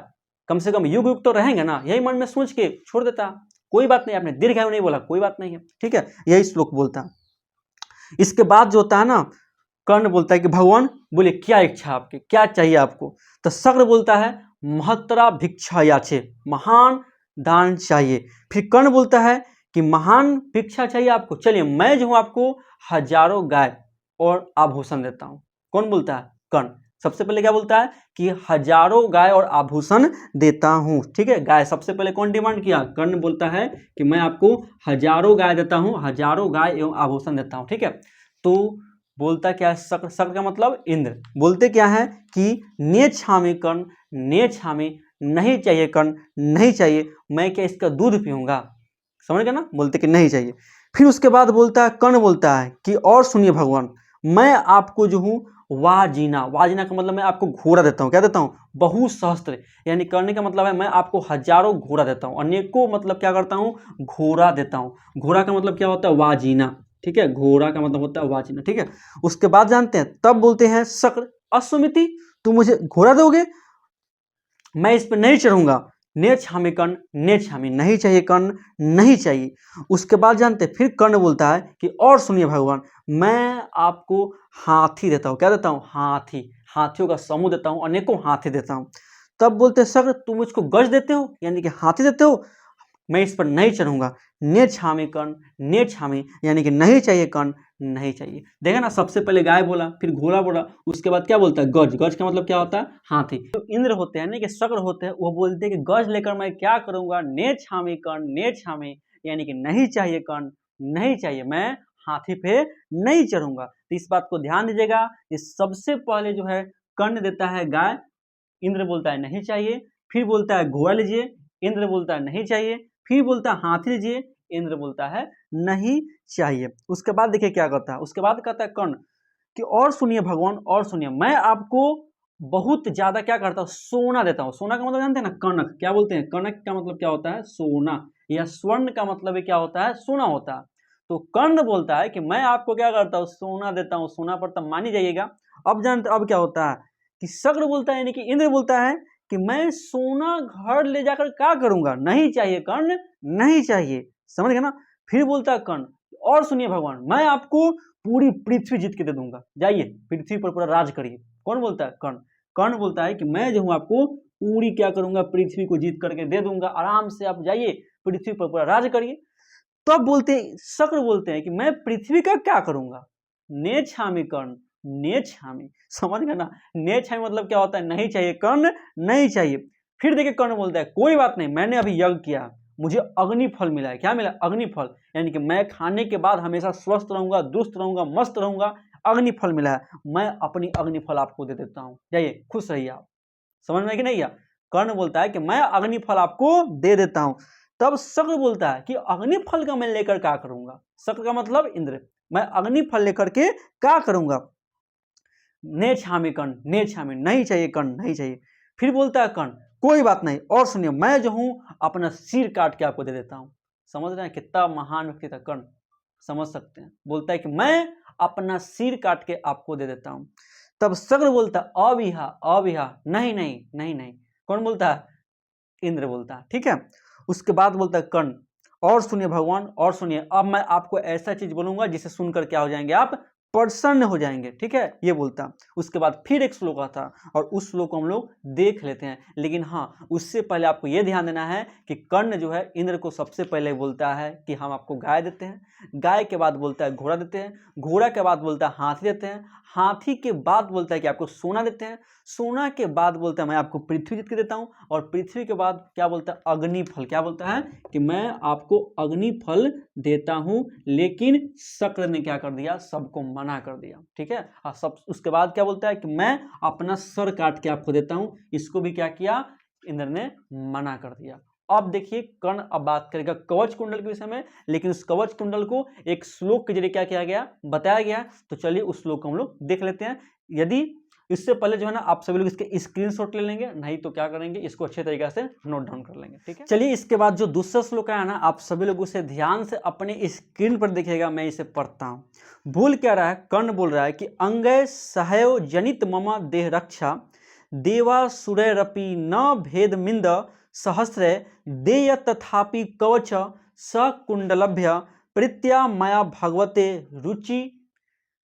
कम से कम युग युग तो रहेंगे ना, यही मन में सोच के छोड़ देता। कोई बात नहीं, आपने दीर्घायु नहीं बोला, कोई बात नहीं है, ठीक है, यही श्लोक बोलता है। इसके बाद जो होता है ना, कर्ण बोलता है कि भगवान बोले क्या इच्छा आपकी, क्या चाहिए आपको। तो शक्र बोलता है महत्तरा भिक्षा याचे, महान दान चाहिए। फिर कर्ण बोलता है कि महान भिक्षा चाहिए आपको, चलिए मैं जो हूं आपको हजारों गाय और आभूषण देता हूं। कौन बोलता है, कर्ण। सबसे पहले क्या बोलता है कि हजारों गाय और आभूषण देता हूं, ठीक है। गाय सबसे पहले कौन डिमांड किया, कर्ण बोलता है कि मैं आपको हजारों गाय देता हूं, हजारों गाय एवं आभूषण देता हूं, ठीक है। तो बोलता क्या है, शक्र, शक्र का मतलब इंद्र। बोलते क्या है कि नेच्छामि कर्ण, नेच्छामि नहीं चाहिए कर्ण, नहीं चाहिए, मैं क्या इसका दूध पीऊंगा, समझ गए ना, बोलते कि नहीं चाहिए। फिर उसके बाद बोलता है, कर्ण बोलता है कि और सुनिए भगवान, मैं आपको जो हूं वाजिना, वाजिना का मतलब मैं आपको घोड़ा देता हूँ, क्या देता हूँ, बहुसहस्त्र, यानी करने का मतलब है मैं आपको हजारों घोड़ा देता हूँ, अनेकों मतलब क्या करता हूँ, घोड़ा देता हूँ। घोड़ा का मतलब क्या होता है, वाजिना, ठीक है, घोड़ा का मतलब होता है वाजिना, ठीक है। उसके बाद जानते हैं, तब बोलते हैं शक्र अश्वमिति, तुम मुझे घोड़ा दोगे, मैं इस पर नहीं चढ़ूंगा, नेच्छामि कर्ण, नेच्छामि, नहीं चाहिए कर्ण, नहीं चाहिए। उसके बाद जानते हैं, फिर कर्ण बोलता है कि और सुनिए भगवान, मैं आपको हाथी देता हूँ, क्या देता हूँ, हाथी, हाथियों का समूह देता हूँ, अनेकों हाथी देता हूँ। तब बोलते हैं शक्र तुम मुझको गज देते हो, यानी कि हाथी देते हो, मैं इस पर नहीं चढ़ूंगा, नेच्छामि कर्ण, नेच्छामि, यानी कि नहीं चाहिए कर्ण, नहीं चाहिए। देखा ना, सबसे पहले गाय बोला, फिर घोड़ा बोला, उसके बाद क्या बोलता है, गज, गज का मतलब क्या होता है, हाथी। जो इंद्र होते हैं ना, कि शक्र होते हैं, वो बोलते हैं कि गज लेकर मैं क्या करूंगा, नेच्छामि कर्ण, नेच्छामि, यानी कि नहीं चाहिए कर्ण, नहीं चाहिए, मैं हाथी पे नहीं चढ़ूंगा। तो इस बात को ध्यान दीजिएगा, कि सबसे पहले जो है कर्ण देता है गाय, इंद्र बोलता है नहीं चाहिए, फिर बोलता है घोड़ा लीजिए, इंद्र बोलता है नहीं चाहिए, फिर बोलता है हाथी लीजिए, इंद्र बोलता है नहीं चाहिए। उसके बाद देखिए क्या करता है, उसके बाद कहता है कर्ण कि और सुनिए भगवान, और सुनिए, मैं आपको बहुत ज्यादा क्या करता हूँ, सोना देता हूँ। सोना का मतलब जानते हैं ना, कनक, क्या बोलते हैं, कनक का मतलब क्या होता है, सोना, या स्वर्ण का मतलब क्या होता है, सोना होता है। तो कर्ण बोलता है कि मैं आपको क्या करता हूँ, सोना देता हूँ, सोना पर तब मान ही जाइएगा। अब जानते, अब क्या होता है कि शक्र बोलता है, यानी कि इंद्र बोलता है कि मैं सोना घर ले जाकर क्या करूंगा, नहीं चाहिए कर्ण, नहीं चाहिए, समझ गए ना। फिर बोलता है कर्ण, और सुनिए भगवान, मैं आपको पूरी पृथ्वी जीत के दे दूंगा, जाइए पृथ्वी पर पूरा राज करिए। कौन बोलता है, कर्ण। कर्ण बोलता है कि मैं जो हूं आपको पूरी क्या करूंगा, पृथ्वी को जीत करके दे दूंगा, आराम से आप जाइए पृथ्वी पर पूरा राज करिए। तब बोलते शक्र बोलते हैं कि मैं पृथ्वी का क्या करूंगा, नेच्छामि कर्ण, नेच्छामि, समझ गए ना, नेच्छामि मतलब क्या होता है, नहीं चाहिए कर्ण, नहीं चाहिए। फिर देखिए कर्ण बोलता है कोई बात नहीं, मैंने अभी यज्ञ किया, मुझे अग्निफल मिला है, क्या मिला, अग्निफल, यानी कि मैं खाने के बाद हमेशा स्वस्थ रहूंगा, दुरुस्त रहूंगा, मस्त रहूंगा, अग्निफल मिला है, मैं अपनी अग्निफल आपको दे देता हूं, जाइए खुश रहिए आप। समझ में कि नहीं, कर्ण बोलता है कि मैं अग्निफल आपको दे देता हूं। तब शक्र बोलता है कि अग्निफल का मैं लेकर क्या करूंगा, शक्र का मतलब इंद्र, मैं अग्निफल लेकर के क्या करूंगा, नेच्छामि कर्ण, नेच्छामि, नहीं चाहिए कर्ण, नहीं चाहिए। फिर बोलता है कर्ण कोई बात नहीं, और सुनिए, मैं जो हूं अपना सिर काट के आपको दे देता हूं। समझ रहे हैं कितना महान व्यक्ति था कर्ण, समझ सकते हैं। बोलता है कि मैं अपना सिर काट के आपको दे देता हूं। तब शक्र बोलता है अविहा, अविहा, नहीं नहीं नहीं नहीं। कौन बोलता है, इंद्र बोलता है, ठीक है। उसके बाद बोलता है कर्ण और सुनिए भगवान, और सुनिए, अब मैं आपको ऐसा चीज बोलूंगा जिसे सुनकर क्या हो जाएंगे आप, प्रसन्न हो जाएंगे, ठीक है, ये बोलता। उसके बाद फिर एक श्लोक आता और उस श्लोक को हम लोग देख लेते हैं। लेकिन हाँ, उससे पहले आपको यह ध्यान देना है कि कर्ण जो है इंद्र को सबसे पहले बोलता है कि हम आपको गाय देते हैं, गाय के बाद बोलता है घोड़ा देते हैं, घोड़ा के बाद बोलता है हाथी देते हैं, हाथी के बाद बोलता है कि आपको सोना देते हैं, सोना के बाद बोलता है मैं आपको पृथ्वी जीत के देता हूं, और पृथ्वी के बाद क्या बोलता है, अग्निफल, क्या बोलता है कि मैं आपको अग्निफल देता हूं। लेकिन शक्र ने क्या कर दिया, सबको मना कर दिया, ठीक है। और सब उसके बाद क्या बोलता है कि मैं अपना सर काट के आपको देता हूं, इसको भी क्या किया, इंद्र ने मना कर दिया। अब देखिए कर्ण अब बात करेगा कवच कुंडल के विषय में, लेकिन उस कवच कुंडल को एक श्लोक के जरिए क्या किया गया, बताया गया। तो चलिए उस श्लोक को हम लोग देख लेते हैं। यदि इससे पहले जो है ना, आप सभी लोग इसके स्क्रीनशॉट ले लेंगे, नहीं तो क्या करेंगे, इसको अच्छे तरीके से नोट डाउन कर लेंगे, ठीक है। चलिए इसके बाद जो दूसरा श्लोक है ना, आप सभी लोग उसे ध्यान से अपने स्क्रीन पर देखिएगा, मैं इसे पढ़ता हूं। भूल क्या रहा है, कर्ण बोल रहा है कि अंगय सहयो जनित मम देह रक्षा, देवा सुरैरपि न भेद मिंद सहस्रे देय तथापि कवच सकुंडलभ्य प्रीत्या मया भगवते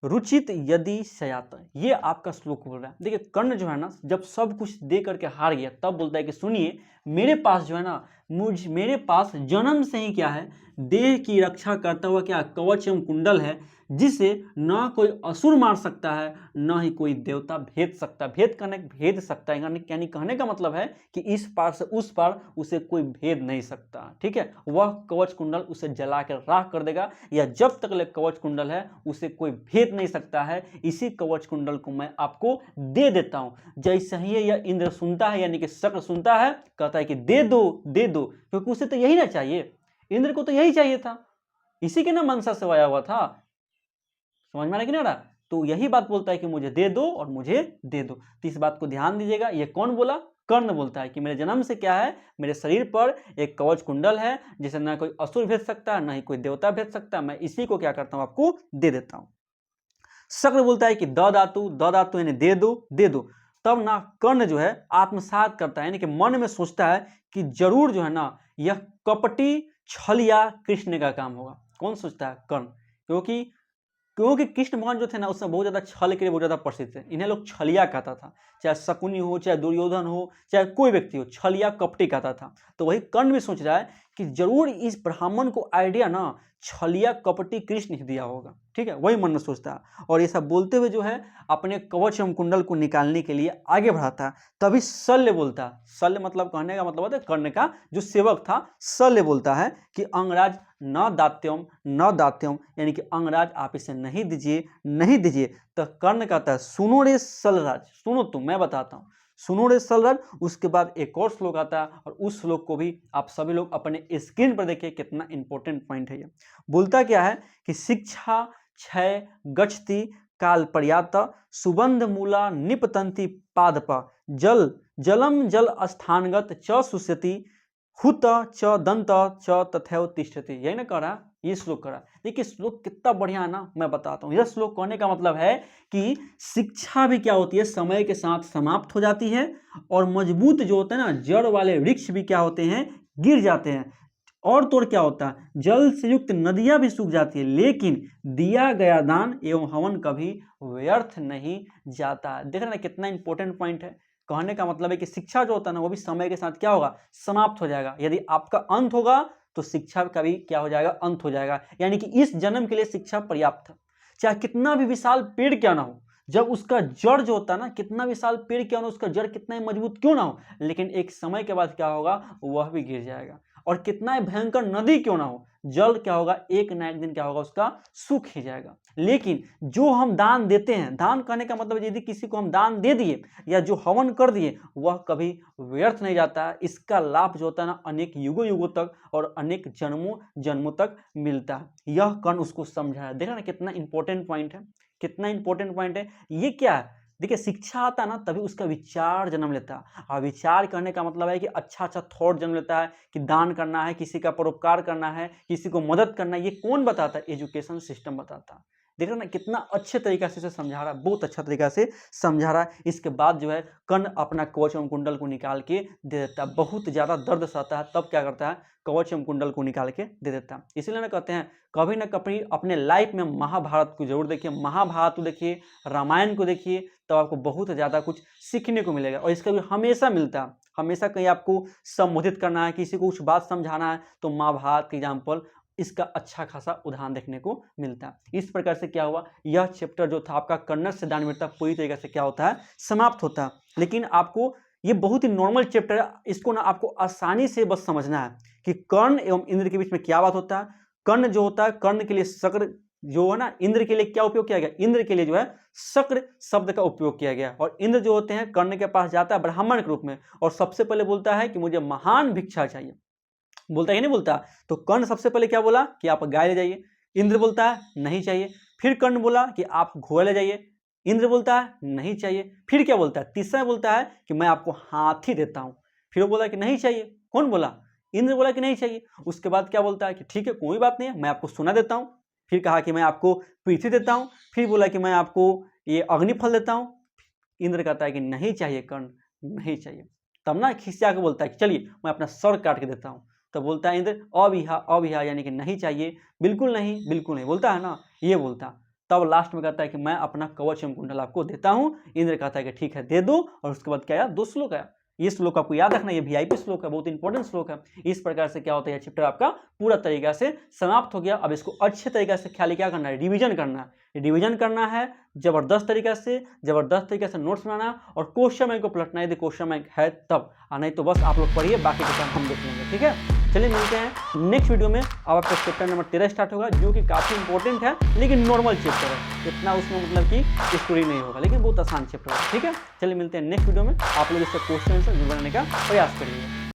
रुचित यदि सयात। ये आपका श्लोक बोल रहा है। देखिए कर्ण जो है ना, जब सब कुछ दे करके हार गया, तब बोलता है कि सुनिए, मेरे पास जो है ना, मेरे पास जन्म से ही क्या है, देह की रक्षा करता हुआ क्या कवच एवं कुंडल है, जिसे ना कोई असुर मार सकता है, ना ही कोई देवता भेद सकता, भेद सकता है, यानी कहने का मतलब है कि इस पार से उस पार उसे कोई भेद नहीं सकता, ठीक है। वह कवच कुंडल उसे जला कर राख कर देगा, या जब तक ले कवच कुंडल है उसे कोई भेद नहीं सकता है। इसी कवच कुंडल को मैं आपको दे देता हूं। जैसे ही यह इंद्र सुनता है, यानी कि शक्र सुनता है, कहता है कि दे दो, दे दो, क्योंकि उसे तो यही ना चाहिए, इंद्र को तो यही चाहिए था, इसी के ना मनसा से आया हुआ था। समझ में आ रहा कि नहीं आ रहा, तो यही बात बोलता है कि मुझे दे दो और मुझे दे दो। तो इस बात को ध्यान दीजिएगा। ये कौन बोला? कर्ण बोलता है कि मेरे जन्म से क्या है, मेरे शरीर पर एक कवच कुंडल है जिसे ना कोई असुर भेज सकता है, ना ही कोई देवता भेज सकता है, मैं इसी को क्या करता हूं, आपको दे देता हूं। शक्र बोलता है कि द धातु यानी दे दो दे दो। तब ना कर्ण जो है आत्मसात करता है, यानी कि मन में सोचता है कि जरूर जो है ना यह कपटी छलिया कृष्ण का काम होगा। कौन सोचता है? कर्ण। क्योंकि कृष्ण भगवान जो थे ना उसमें बहुत ज्यादा छल के लिए बहुत ज्यादा प्रसिद्ध थे। इन्हें लोग छलिया कहता था, चाहे शकुनी हो, चाहे दुर्योधन हो, चाहे कोई व्यक्ति हो, छलिया कपटी कहता था। तो वही कर्ण भी सोच रहा है कि जरूर इस ब्राह्मण को आइडिया ना छलिया कपटी कृष्ण ही दिया होगा। ठीक है, वही मन में सोचता है और ये सब बोलते हुए जो है अपने कवच एवं कुंडल को निकालने के लिए आगे बढ़ाता है। तभी शल्य बोलता है, शल्य मतलब कहने का मतलब होता है कर्ण का जो सेवक था, शल्य बोलता है कि अंगराज न दात्यम, यानी कि अंगराज आप इसे नहीं दीजिए। तो कर्ण कहता है सुनो रे शल्यराज, सुनो तुम, मैं बताता हूँ, सुनो रे शल्यराज। उसके बाद एक और श्लोक आता है और उस श्लोक को भी आप सभी लोग अपने स्क्रीन पर देखिए, कितना इंपॉर्टेंट पॉइंट है ये। बोलता क्या है कि शिक्षा क्षय गच्छति काल पर्यात सुबंध मूला निपतंति पादपा जलम जल स्थानगत च सुस्यति हुत च दंत च तथैव तिष्ठति। यही ना कह रहा, ये श्लोक करा। देखिए श्लोक कितना बढ़िया है ना, मैं बताता हूँ। यह श्लोक कहने का मतलब है कि शिक्षा भी क्या होती है, समय के साथ समाप्त हो जाती है और मजबूत जो होते हैं ना जड़ वाले वृक्ष भी क्या होते हैं, गिर जाते हैं। और तो और क्या होता है, जल से युक्त नदियां भी सूख जाती है, लेकिन दिया गया दान एवं हवन कभी व्यर्थ नहीं जाता। देख रहे ना कितना इंपॉर्टेंट पॉइंट है। कहने का मतलब है कि शिक्षा जो होता है ना वो भी समय के साथ क्या होगा, समाप्त हो जाएगा। यदि आपका अंत होगा तो शिक्षा का भी क्या हो जाएगा, अंत हो जाएगा। यानी कि इस जन्म के लिए शिक्षा पर्याप्त है। चाहे कितना भी विशाल पेड़ क्या ना हो, जब उसका जड़ जो होता है ना, कितना विशाल पेड़ क्यों ना हो, उसका जड़ कितना ही मजबूत क्यों ना हो, लेकिन एक समय के बाद क्या होगा, वह भी गिर जाएगा। और कितना ही भयंकर नदी क्यों ना हो, जल क्या होगा, एक ना एक दिन क्या होगा, उसका सूख ही जाएगा। लेकिन जो हम दान देते हैं, दान करने का मतलब यदि किसी को हम दान दे दिए या जो हवन कर दिए, वह कभी व्यर्थ नहीं जाता है। इसका लाभ जो होता है ना अनेक युगों युगों तक और अनेक जन्मों तक मिलता है। यह कर्ण उसको समझाया। देखा ना कितना इंपॉर्टेंट पॉइंट है, कितना इंपॉर्टेंट पॉइंट है। ये क्या है, देखिए शिक्षा आता है ना तभी उसका विचार जन्म लेता है। और विचार करने का मतलब है कि अच्छा थॉट जन्म लेता है कि दान करना है, किसी का परोपकार करना है, किसी को मदद करना है। ये कौन बताता है? एजुकेशन सिस्टम बताता है। देख रहे ना कितना अच्छे तरीका से समझा रहा है, बहुत अच्छा तरीका से समझा रहा है। इसके बाद जो है कर्ण अपना कवच एवं कुंडल को निकाल के दे देता है। बहुत ज्यादा दर्द सहता है, तब क्या करता है, कवच एवं कुंडल को निकाल के दे देता है। इसीलिए ना कहते हैं कभी ना कभी अपने लाइफ में महाभारत को जरूर देखिए, महाभारत को देखिए, रामायण को देखिए, तो आपको बहुत ज़्यादा कुछ सीखने को मिलेगा। और इसका भी हमेशा मिलता है, हमेशा कहीं आपको संबोधित करना है, किसी को कुछ बात समझाना है, तो महाभारत के एग्जाम्पल इसका अच्छा खासा उदाहरण देखने को मिलता है। इस प्रकार से क्या हुआ, यह चैप्टर जो था आपका कर्ण से दानवीरता पूरी तरीके से क्या होता है, समाप्त होता है। लेकिन आपको ये बहुत ही नॉर्मल चैप्टर है, इसको ना आपको आसानी से बस समझना है कि कर्ण एवं इंद्र के बीच में क्या बात होता है। कर्ण जो होता है, कर्ण के लिए शक्र जो है ना, इंद्र के लिए क्या उपयोग किया गया, इंद्र के लिए जो है शक्र शब्द का उपयोग किया गया। और इंद्र जो होते हैं कर्ण के पास जाता है ब्राह्मण के रूप में और सबसे पहले बोलता है कि मुझे महान भिक्षा चाहिए। बोलता है कि नहीं बोलता? तो कर्ण सबसे पहले क्या बोला कि आप गाय ले जाइए। इंद्र बोलता है नहीं चाहिए। फिर कर्ण बोला कि आप घोड़ा ले जाइए। इंद्र बोलता है नहीं चाहिए। फिर क्या बोलता है, तीसरा बोलता है कि मैं आपको हाथी देता हूं। फिर वो बोला कि नहीं चाहिए। कौन बोला? इंद्र बोला कि नहीं चाहिए। उसके बाद क्या बोलता है कि ठीक है कोई बात नहीं है, मैं आपको सोना देता हूं। फिर कहा कि मैं आपको पृथ्वी देता हूं। फिर बोला कि मैं आपको ये अग्निफल देता हूं। इंद्र कहता है कि नहीं चाहिए कर्ण, नहीं चाहिए। तब ना खिसिया के बोलता है कि चलिए मैं अपना सर काट के देता हूं। तो बोलता है इंद्र अभिहा यानी कि नहीं चाहिए, बिल्कुल नहीं बोलता है ना, ये बोलता। तब लास्ट में कहता है कि मैं अपना कवच एवं कुंडल आपको देता हूं। इंद्र कहता है कि ठीक है दे दो। और उसके बाद क्या आया, 2 श्लोक आया। ये श्लोक आपको याद रखना, ये वीआईपी श्लोक है, बहुत इंपॉर्टेंट श्लोक है। इस प्रकार से क्या होता है, चैप्टर आपका पूरा तरीका से समाप्त हो गया। अब इसको अच्छे तरीके से ख्याल क्या करना है, रिवीजन करना है। रिवीजन करना है जबरदस्त तरीके से नोट्स बनाना और क्वेश्चन बैंक को पलटना, यदि क्वेश्चन बैंक है तब, नहीं तो बस आप लोग पढ़िए, बाकी का काम हम देख लेंगे। ठीक है, चलिए मिलते हैं नेक्स्ट वीडियो में। अब आपका चैप्टर नंबर 13 स्टार्ट होगा, जो कि काफी इंपॉर्टेंट है, लेकिन नॉर्मल चैप्टर है, इतना उसमें मतलब कि स्टोरी नहीं होगा, लेकिन बहुत आसान चैप्टर है। ठीक है, चलिए मिलते हैं नेक्स्ट वीडियो में। आप लोग इसका क्वेश्चन आंसर बनाने का प्रयास करिए।